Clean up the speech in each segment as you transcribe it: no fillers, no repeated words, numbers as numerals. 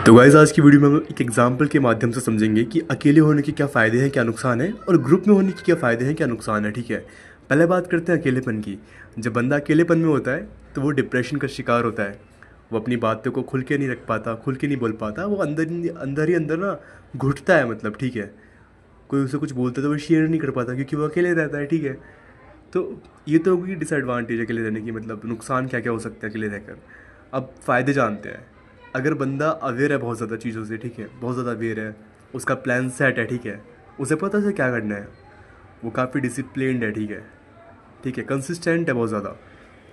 तो गाइस आज की वीडियो में हम एक एग्जाम्पल के माध्यम से समझेंगे कि अकेले होने के क्या फ़ायदे हैं, क्या नुकसान है, और ग्रुप में होने के क्या फ़ायदे हैं, क्या नुकसान है। ठीक है, पहले बात करते हैं अकेलेपन की। जब बंदा अकेलेपन में होता है तो वो डिप्रेशन का शिकार होता है। वो अपनी बातों को खुल के नहीं रख पाता, खुल के नहीं बोल पाता। वो अंदर ही अंदर ना घुटता है, मतलब ठीक है। कोई उसे कुछ बोलता है तो वो शेयर नहीं कर पाता क्योंकि वो अकेले रहता है। ठीक है, तो ये तो होगी डिसएडवांटेज अकेले रहने की, मतलब नुकसान क्या क्या हो सकते हैं अकेले रहकर। अब फ़ायदे जानते हैं। अगर बंदा अवेयर है बहुत ज़्यादा चीज़ों से, ठीक है, बहुत ज़्यादा अवेयर है, उसका प्लान सेट है, ठीक है, उसे पता है क्या करना है, वो काफ़ी डिसिप्लिन्ड है, ठीक है, ठीक है, कंसिस्टेंट है बहुत ज़्यादा,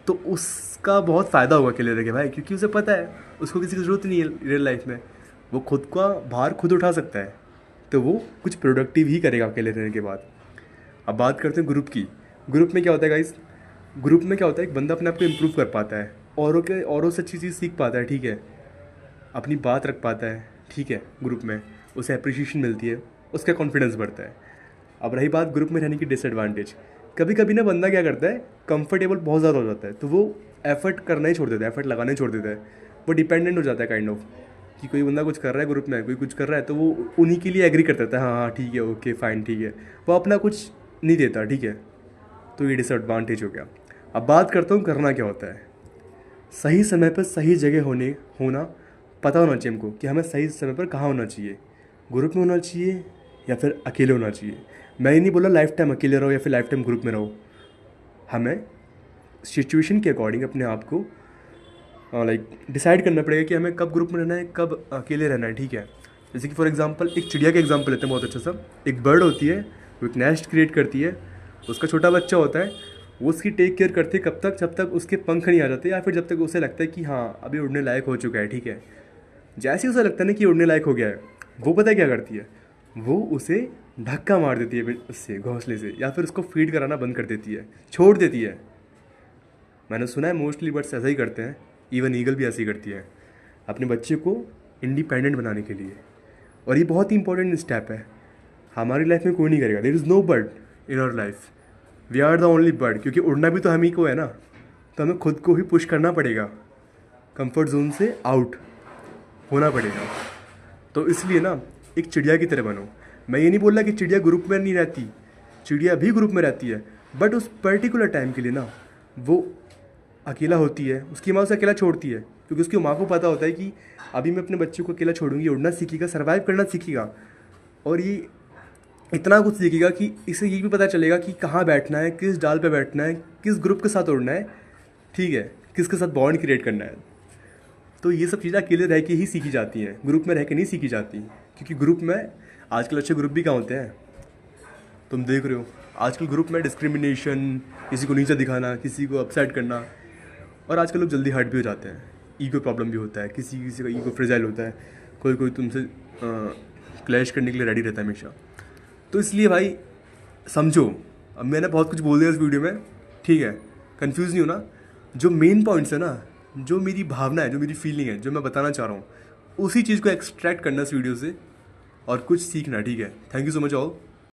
तो उसका बहुत फ़ायदा होगा अकेले रह के भाई, क्योंकि उसे पता है उसको किसी की ज़रूरत नहीं है रियल लाइफ में। वो खुद का भार खुद उठा सकता है, तो वो कुछ प्रोडक्टिव ही करेगा अकेले रहने के बाद। अब बात करते हैं ग्रुप की। ग्रुप में क्या होता है गाइस, ग्रुप में क्या होता है, एक बंदा अपने आप को इम्प्रूव कर पाता है, औरों से अच्छी चीज़ सीख पाता है, ठीक है, अपनी बात रख पाता है, ठीक है, ग्रुप में उसे अप्रिसिएशन मिलती है, उसका कॉन्फिडेंस बढ़ता है। अब रही बात ग्रुप में रहने की डिसएडवांटेज, कभी कभी ना बंदा क्या करता है, कंफर्टेबल बहुत ज़्यादा हो जाता है, तो वो एफर्ट करना ही छोड़ देता है, एफर्ट लगाना ही छोड़ देता है। वो डिपेंडेंट हो जाता है काइंड ऑफ, कि कोई बंदा कुछ कर रहा है ग्रुप में, कोई कुछ कर रहा है तो वो उन्हीं के लिए एग्री कर देता है, हाँ हाँ ठीक है, ओके फाइन, ठीक है, वो अपना कुछ नहीं देता, ठीक है। तो ये डिसएडवांटेज हो गया। अब बात करता हूँ करना क्या होता है। सही समय पर सही जगह होना पता होना चाहिए हमको, कि हमें सही समय पर कहाँ होना चाहिए, ग्रुप में होना चाहिए या फिर अकेले होना चाहिए। मैं ये नहीं बोला लाइफ टाइम अकेले रहो या फिर लाइफ टाइम ग्रुप में रहो। हमें सिचुएशन के अकॉर्डिंग अपने आप को लाइक डिसाइड करना पड़ेगा कि हमें कब ग्रुप में रहना है, कब अकेले रहना है, ठीक है। जैसे कि फॉर एग्जांपल एक चिड़िया का एग्जांपल लेते हैं बहुत अच्छा सा। एक बर्ड होती है, वो एक नेस्ट क्रिएट करती है, उसका छोटा बच्चा होता है, वो उसकी टेक केयर करती है कब तक, जब तक उसके पंख नहीं आ जाते, या फिर जब तक उसे लगता है कि हाँ अभी उड़ने लायक हो चुका है, ठीक है। जैसे ही उसे लगता है ना कि उड़ने लायक हो गया है, वो पता है क्या करती है, वो उसे धक्का मार देती है उससे, घोंसले से, या फिर उसको फीड कराना बंद कर देती है, छोड़ देती है। मैंने सुना है मोस्टली बर्ड्स ऐसा ही करते हैं, इवन ईगल भी ऐसे ही करती है अपने बच्चे को इंडिपेंडेंट बनाने के लिए। और ये बहुत ही इंपॉर्टेंट स्टेप है, हमारी लाइफ में कोई नहीं करेगा। There is no bird in our life, we are the only bird, क्योंकि उड़ना भी तो हम ही को है ना, तो हमें खुद को ही पुश करना पड़ेगा, कंफर्ट जोन से आउट होना पड़ेगा। तो इसलिए ना एक चिड़िया की तरह बनो। मैं ये नहीं बोल रहा कि चिड़िया ग्रुप में नहीं रहती, चिड़िया भी ग्रुप में रहती है, बट उस पर्टिकुलर टाइम के लिए ना वो अकेला होती है, उसकी माँ उसे अकेला छोड़ती है, क्योंकि उसकी माँ को पता होता है कि अभी मैं अपने बच्चे को अकेला छोड़ूंगी, उड़ना सीखेगा, सर्वाइव करना सीखेगा, और ये इतना कुछ सीखेगा कि इसे ये भी पता चलेगा कि कहाँ बैठना है, किस डाल पे बैठना है, किस ग्रुप के साथ उड़ना है, ठीक है, किसके साथ बॉन्ड क्रिएट करना है। तो ये सब चीज़ें अकेले रह के ही सीखी जाती हैं, ग्रुप में रह के नहीं सीखी जाती, क्योंकि ग्रुप में आजकल अच्छे ग्रुप भी कहाँ होते हैं, तुम देख रहे हो आजकल ग्रुप में डिस्क्रिमिनेशन, किसी को नीचे दिखाना, किसी को अपसेट करना, और आजकल लोग जल्दी हर्ट भी हो जाते हैं, ईगो प्रॉब्लम भी होता है, किसी किसी का ईगो फ्रेजाइल होता है, कोई कोई तुमसे क्लैश करने के लिए रेडी रहता है हमेशा। तो इसलिए भाई समझो, अब मैंने बहुत कुछ बोल दिया इस वीडियो में, ठीक है, कंफ्यूज नहीं होना। जो मेन पॉइंट्स है ना, जो मेरी भावना है, जो मेरी फीलिंग है, जो मैं बताना चाह रहा हूँ, उसी चीज़ को एक्सट्रैक्ट करना इस वीडियो से और कुछ सीखना, ठीक है। Thank you so much all.